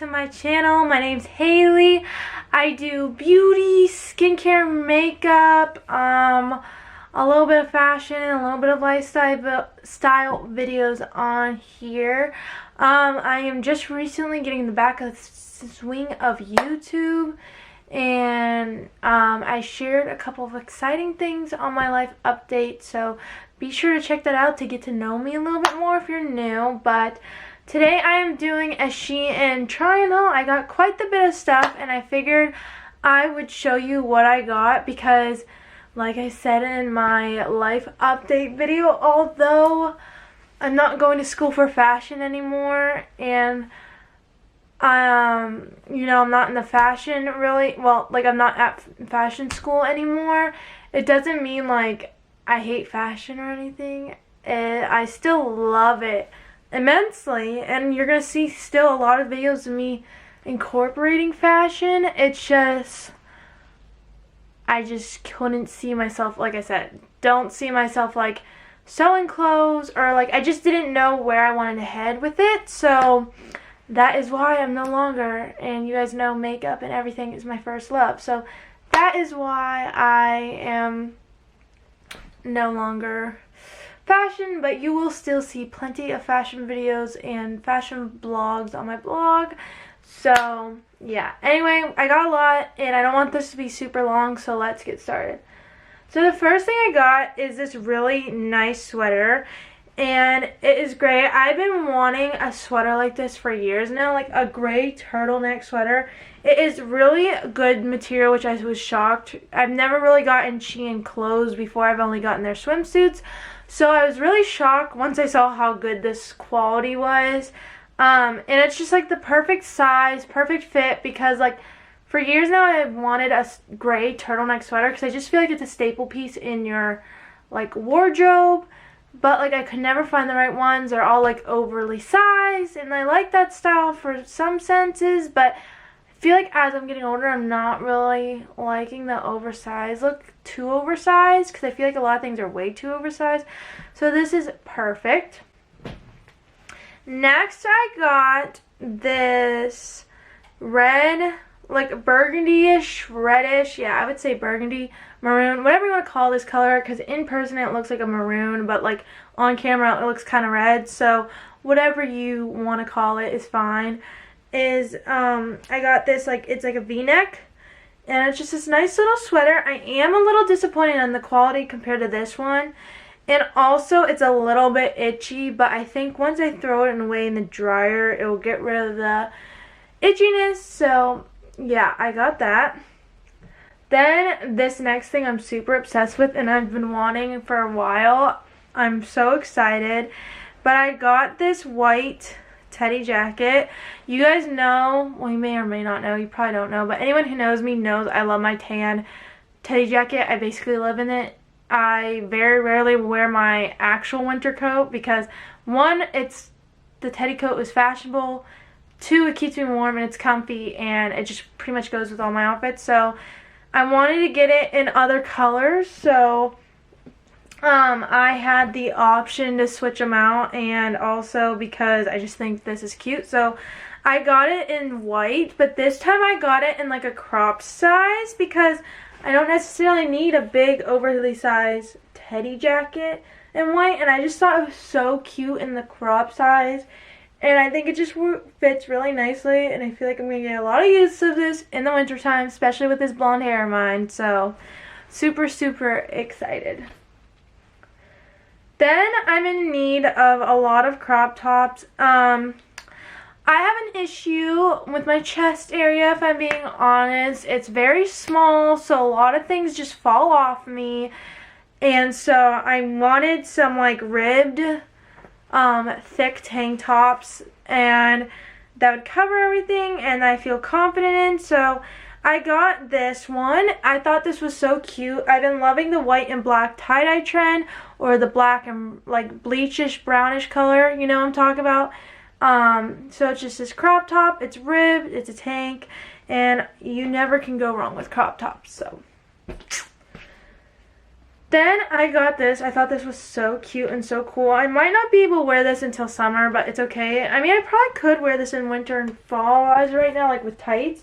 to my channel. My name's Haley. I do beauty, skincare, makeup, a little bit of fashion, and a little bit of lifestyle videos on here. I am just recently getting the back of the swing of YouTube, and I shared a couple of exciting things on my life update, so be sure to check that out to get to know me a little bit more if you're new. But today I am doing a Shein Try-on haul. I got quite the bit of stuff, and I figured I would show you what I got because, like I said in my life update video, although I'm not going to school for fashion anymore, and you know, I'm not in the fashion really, well, like I'm not at fashion school anymore. It doesn't mean like I hate fashion or anything. I still love it immensely, and you're gonna see still a lot of videos of me incorporating fashion. It's just, I just couldn't see myself, like I said, don't see myself like sewing clothes, or like I just didn't know where I wanted to head with it. So that is why I'm no longer, and you guys know makeup and everything is my first love, so that is why I am no longer fashion. But you will still see plenty of fashion videos and fashion blogs on my blog. So yeah, anyway, I got a lot and I don't want this to be super long, so let's get started. So the first thing I got is this really nice sweater, and it is great. I've been wanting a sweater like this for years now, like a gray turtleneck sweater. It is really good material, which I was shocked. I've never really gotten Shein clothes before. I've only gotten their swimsuits. So I was really shocked once I saw how good this quality was. And it's just like the perfect size, perfect fit, because like for years now I've wanted a gray turtleneck sweater because I just feel like it's a staple piece in your like wardrobe. But like I could never find the right ones. They're all like overly sized, and I like that style for some senses, but I feel like as I'm getting older I'm not really liking the oversized look, too oversized, because I feel like a lot of things are way too oversized. So this is perfect. Next I got this red, like burgundy-ish, reddish, yeah, I would say burgundy, maroon, whatever you want to call this color, because in person it looks like a maroon, but like on camera it looks kind of red, so whatever you want to call it is fine. I got this, like, it's like a v-neck, and it's just this nice little sweater. I am a little disappointed on the quality compared to this one, and also it's a little bit itchy, but I think once I throw it away in the dryer it will get rid of the itchiness. So yeah, I got that. Then this next thing I'm super obsessed with, and I've been wanting for a while. I'm so excited. But I got this white teddy jacket. You guys know, well, you may or may not know, you probably don't know, but anyone who knows me knows I love my tan teddy jacket. I basically live in it. I very rarely wear my actual winter coat because, one, the teddy coat is fashionable, two, it keeps me warm and it's comfy, and it just pretty much goes with all my outfits. So I wanted to get it in other colors, so I had the option to switch them out, and also because I just think this is cute, so I got it in white. But this time I got it in like a crop size because I don't necessarily need a big overly sized teddy jacket in white, and I just thought it was so cute in the crop size. And I think it just fits really nicely, and I feel like I'm going to get a lot of use of this in the wintertime, especially with this blonde hair of mine. So, super, super excited. Then I'm in need of a lot of crop tops. I have an issue with my chest area, if I'm being honest. It's very small, so a lot of things just fall off me. And so I wanted some like ribbed thick tank tops, and that would cover everything and I feel confident in. So I got this one. I thought this was so cute. I've been loving the white and black tie-dye trend, or the black and like bleachish brownish color, you know what I'm talking about. So it's just this crop top. It's ribbed, it's a tank, and you never can go wrong with crop tops. So Then I got this. I thought this was so cute and so cool. I might not be able to wear this until summer, but it's okay. I mean, I probably could wear this in winter and fall as right now, like with tights.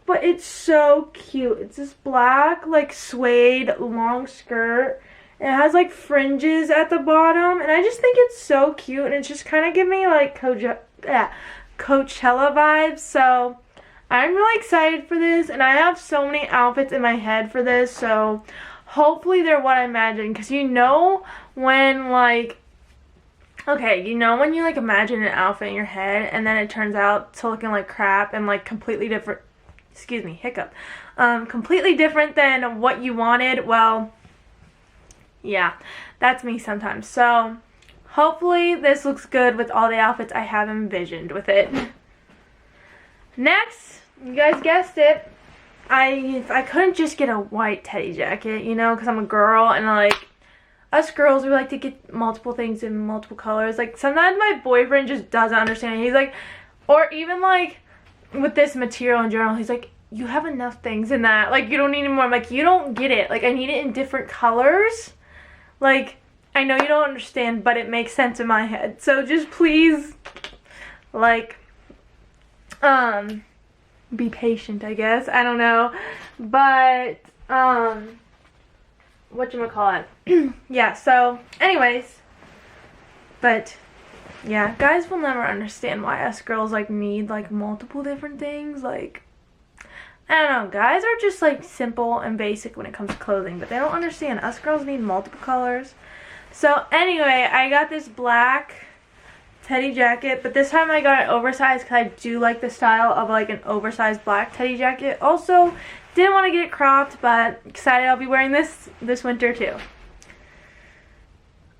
But it's so cute. It's this black, like, suede long skirt. It has, like, fringes at the bottom. And I just think it's so cute. And it's just kind of giving me, like, Coachella vibes. So I'm really excited for this. And I have so many outfits in my head for this. So hopefully they're what I imagine, because you know when, like, okay, you know when you, like, imagine an outfit in your head and then it turns out to looking like crap and, like, completely different, excuse me, hiccup, completely different than what you wanted. Well, yeah, that's me sometimes. So hopefully this looks good with all the outfits I have envisioned with it. Next, you guys guessed it, I couldn't just get a white teddy jacket, you know, because I'm a girl, and like us girls, we like to get multiple things in multiple colors. Like sometimes my boyfriend just doesn't understand. He's like, or even like with this material in general, he's like, you have enough things in that, like you don't need any more. I'm like, you don't get it. Like I need it in different colors. Like I know you don't understand, but it makes sense in my head. So just please, like, be patient, I guess. I don't know. But, whatchamacallit. Yeah, so, anyways. But, yeah, guys will never understand why us girls, like, need, like, multiple different things. Like, I don't know. Guys are just, like, simple and basic when it comes to clothing. But they don't understand. Us girls need multiple colors. So, anyway, I got this black teddy jacket, but this time I got it oversized because I do like the style of like an oversized black teddy jacket. Also, didn't want to get it cropped, but excited I'll be wearing this winter too.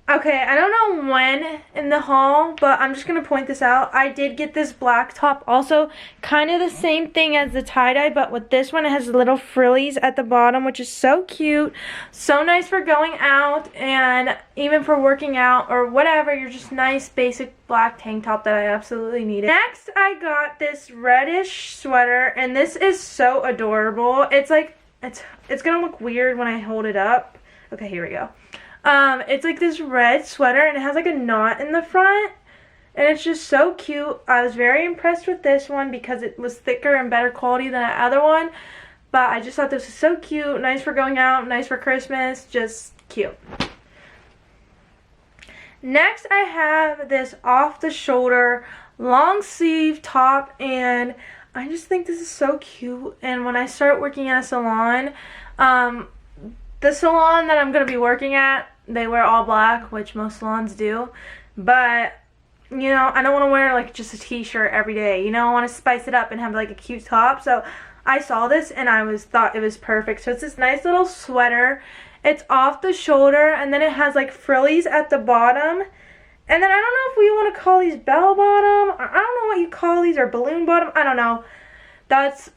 Okay, I don't know when in the haul, but I'm just going to point this out. I did get this black top also, kind of the same thing as the tie-dye, but with this one it has little frillies at the bottom, which is so cute. So nice for going out and even for working out or whatever. You're just nice basic black tank top that I absolutely needed. Next, I got this reddish sweater, and this is so adorable. It's like, it's going to look weird when I hold it up. Okay, here we go. It's like this red sweater, and it has like a knot in the front, and it's just so cute. I was very impressed with this one because it was thicker and better quality than the other one, but I just thought this was so cute, nice for going out, nice for Christmas, just cute. Next, I have this off-the-shoulder long sleeve top, and I just think this is so cute. And when I start working at a salon, the salon that I'm going to be working at, they wear all black, which most salons do. But, you know, I don't want to wear like just a t-shirt every day. You know, I want to spice it up and have like a cute top. So I saw this and I thought it was perfect. So it's this nice little sweater. It's off the shoulder, and then it has like frillies at the bottom. And then I don't know if we want to call these bell bottom. I don't know what you call these, or balloon bottom. I don't know. That's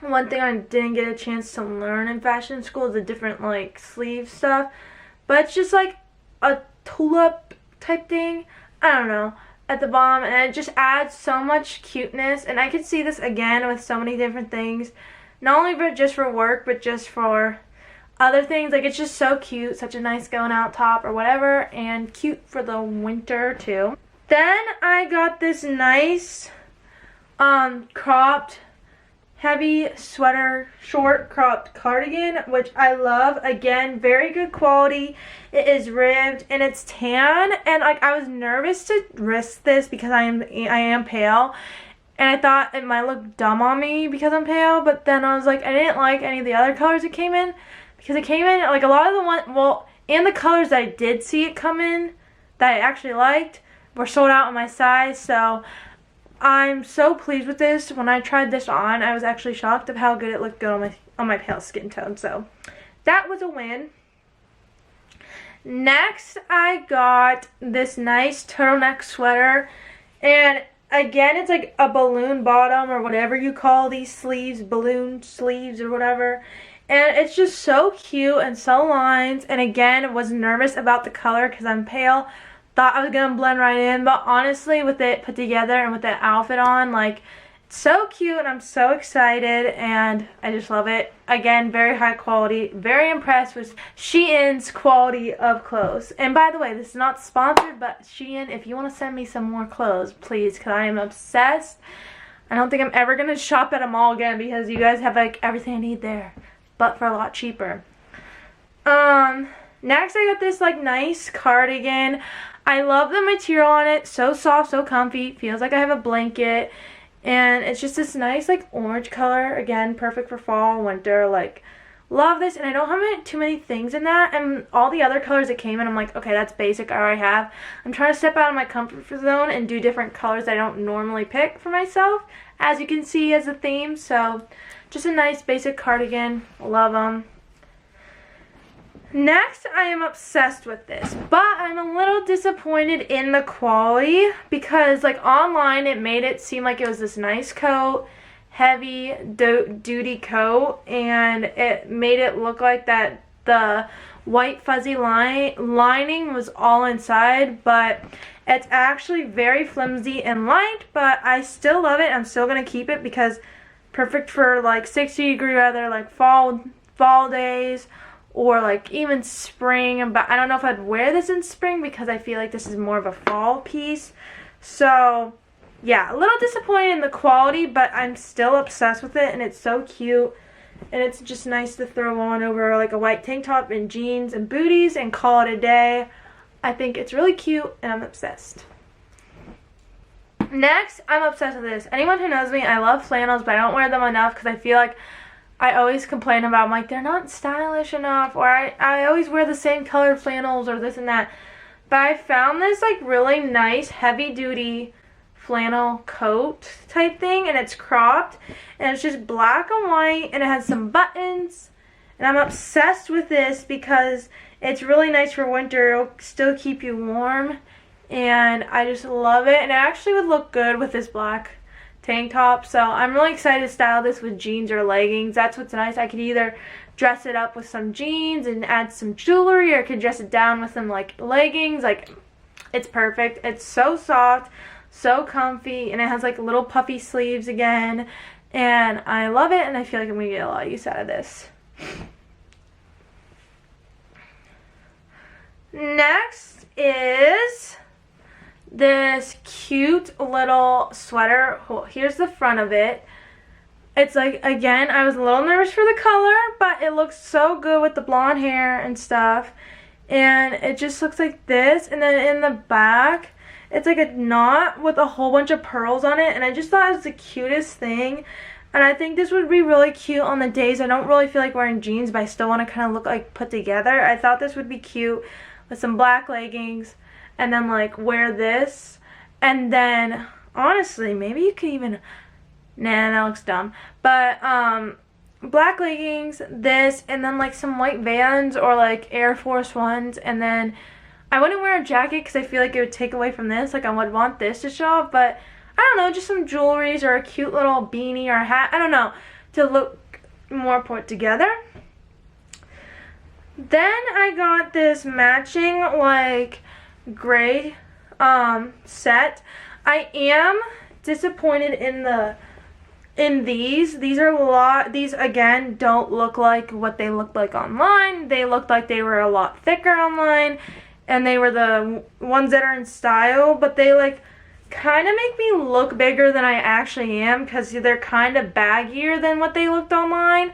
one thing I didn't get a chance to learn in fashion school, is the different like sleeve stuff. But it's just like a tulip type thing, I don't know, at the bottom, and it just adds so much cuteness. And I could see this again with so many different things, not only for just for work, but just for other things. Like, it's just so cute, such a nice going out top or whatever, and cute for the winter too. Then I got this nice cropped heavy sweater, short cropped cardigan, which I love. Again, very good quality. It is ribbed and it's tan, and like I was nervous to risk this because I am pale, and I thought it might look dumb on me because I'm pale. But then I was like, I didn't like any of the other colors it came in, because it came in like a lot of and the colors that I did see it come in that I actually liked were sold out in my size. So I'm so pleased with this. When I tried this on, I was actually shocked of how good it looked good on my pale skin tone. So that was a win. Next, I got this nice turtleneck sweater, and again, it's like a balloon bottom or whatever you call these sleeves, balloon sleeves or whatever. And it's just so cute and so lines. And again, was nervous about the color because I'm pale. Thought I was going to blend right in, but honestly, with it put together and with that outfit on, like, So cute, and I'm so excited, and I just love it. Again, very high quality. Very impressed with Shein's quality of clothes. And by the way, this is not sponsored, but Shein, if you want to send me some more clothes, please, because I am obsessed. I don't think I'm ever going to shop at a mall again because you guys have like everything I need there, but for a lot cheaper. Next I got this like nice cardigan. I love the material on it. So soft, so comfy. Feels like I have a blanket. And it's just this nice like orange color. Again, perfect for fall, winter. Like, love this. And I don't have too many things in that. And all the other colors that came in, I'm like, okay, that's basic. I already have. I'm trying to step out of my comfort zone and do different colors I don't normally pick for myself, as you can see as a theme. So just a nice basic cardigan. Love them. Next, I am obsessed with this, but I'm a little disappointed in the quality because like online it made it seem like it was this nice coat, heavy duty coat, and it made it look like that the white fuzzy lining was all inside, but it's actually very flimsy and light, but I still love it. I'm still going to keep it because perfect for like 60-degree weather, like fall days, or like even spring. But I don't know if I'd wear this in spring because I feel like this is more of a fall piece. So yeah, a little disappointed in the quality, but I'm still obsessed with it, and it's so cute, and it's just nice to throw on over like a white tank top and jeans and booties and call it a day. I think it's really cute, and I'm obsessed. Next, I'm obsessed with this. Anyone who knows me, I love flannels, but I don't wear them enough because I feel like I always complain about, like, they're not stylish enough, or I always wear the same colored flannels or this and that. But I found this like really nice heavy duty flannel coat type thing, and it's cropped, and it's just black and white, and it has some buttons, and I'm obsessed with this because it's really nice for winter. It'll still keep you warm, and I just love it, and it actually would look good with this black tank top. So I'm really excited to style this with jeans or leggings. That's what's nice. I could either dress it up with some jeans and add some jewelry, or I could dress it down with some like leggings. Like, it's perfect. It's so soft, so comfy, and it has like little puffy sleeves again, and I love it, and I feel like I'm gonna get a lot of use out of this. Next is this cute little sweater. Oh, here's the front of it. It's like, again, I was a little nervous for the color, but it looks so good with the blonde hair and stuff. And it just looks like this, and then in the back it's like a knot with a whole bunch of pearls on it, and I just thought it was the cutest thing. And I think this would be really cute on the days I don't really feel like wearing jeans, but I still want to kind of look like put together. I thought this would be cute with some black leggings, and then like wear this, and then honestly maybe you could even, nah, that looks dumb, but black leggings, this, and then like some white Vans or like Air Force Ones, and then I wouldn't wear a jacket because I feel like it would take away from this. Like, I would want this to show off, but I don't know, just some jewelries or a cute little beanie or a hat, I don't know, to look more put together. Then I got this matching like gray set. I am disappointed in these. These are a lot. These again don't look like what they looked like online. They looked like they were a lot thicker online, and they were the ones that are in style, but they like kind of make me look bigger than I actually am because they're kind of baggier than what they looked online.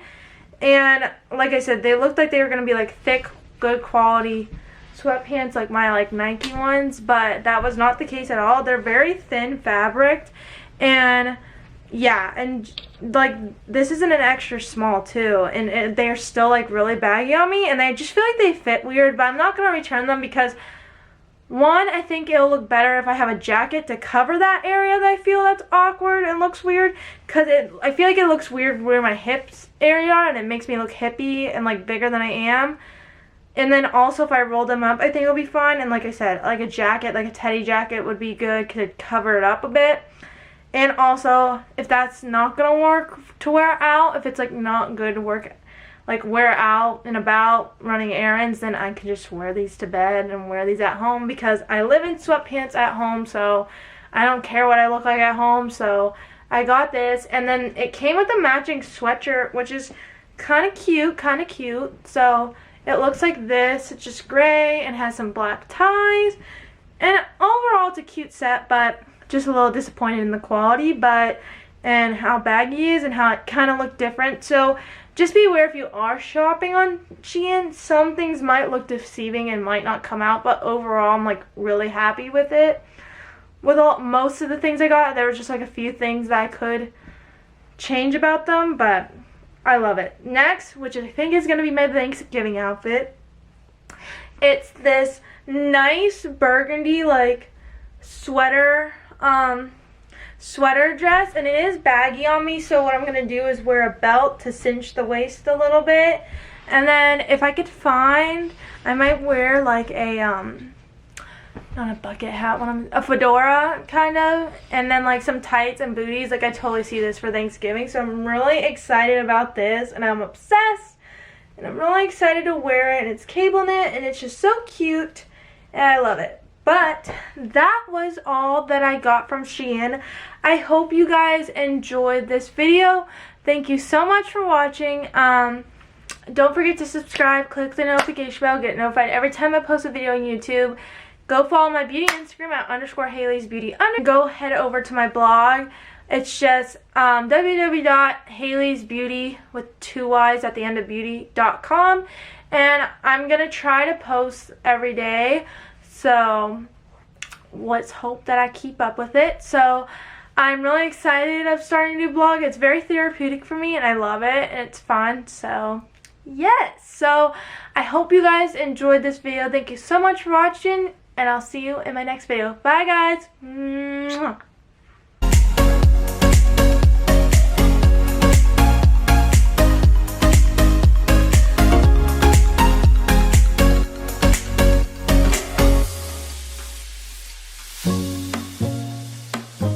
And like I said, they looked like they were going to be like thick, good quality sweatpants like my like Nike ones, but that was not the case at all. They're very thin fabric, and yeah, and like this isn't an extra small too, and they're still like really baggy on me, and I just feel like they fit weird, but I'm not going to return them because one, I think it'll look better if I have a jacket to cover that area that I feel that's awkward and looks weird, because I feel like it looks weird where my hips area are, and it makes me look hippie and like bigger than I am. And then also if I roll them up, I think it'll be fine. And like I said, like a jacket, like a teddy jacket would be good, could cover it up a bit. And also, if that's not gonna work to wear out, if it's like not good to work, like wear out and about running errands, then I can just wear these to bed and wear these at home, because I live in sweatpants at home, so I don't care what I look like at home. So I got this, and then it came with a matching sweatshirt, which is kind of cute. So it looks like this. It's just gray and has some black ties. And overall, it's a cute set, but just a little disappointed in the quality, and how baggy it is and how it kind of looked different. So just be aware if you are shopping on Shein, some things might look deceiving and might not come out, but overall, I'm like really happy with it. With most of the things I got, there was just like a few things that I could change about them, but I love it. Next, which I think is going to be my Thanksgiving outfit, it's this nice burgundy like sweater dress, and it is baggy on me, so what I'm going to do is wear a belt to cinch the waist a little bit, and then if I could find, I might wear like a not a bucket hat, a fedora kind of, and then like some tights and booties. Like I totally see this for Thanksgiving, so I'm really excited about this, and I'm obsessed, and I'm really excited to wear it, and it's cable knit, and it's just so cute, and I love it. But that was all that I got from Shein. I hope you guys enjoyed this video. Thank you so much for watching. Don't forget to subscribe, click the notification bell, get notified every time I post a video on YouTube. Go follow my beauty Instagram at _Hailey'sBeauty. Go head over to my blog. It's just www.haleysbeauty with 2 Y's at the end of beauty.com. And I'm going to try to post every day. So let's hope that I keep up with it. So I'm really excited of starting a new blog. It's very therapeutic for me and I love it and it's fun. So yes. So I hope you guys enjoyed this video. Thank you so much for watching, and I'll see you in my next video. Bye guys. Mwah.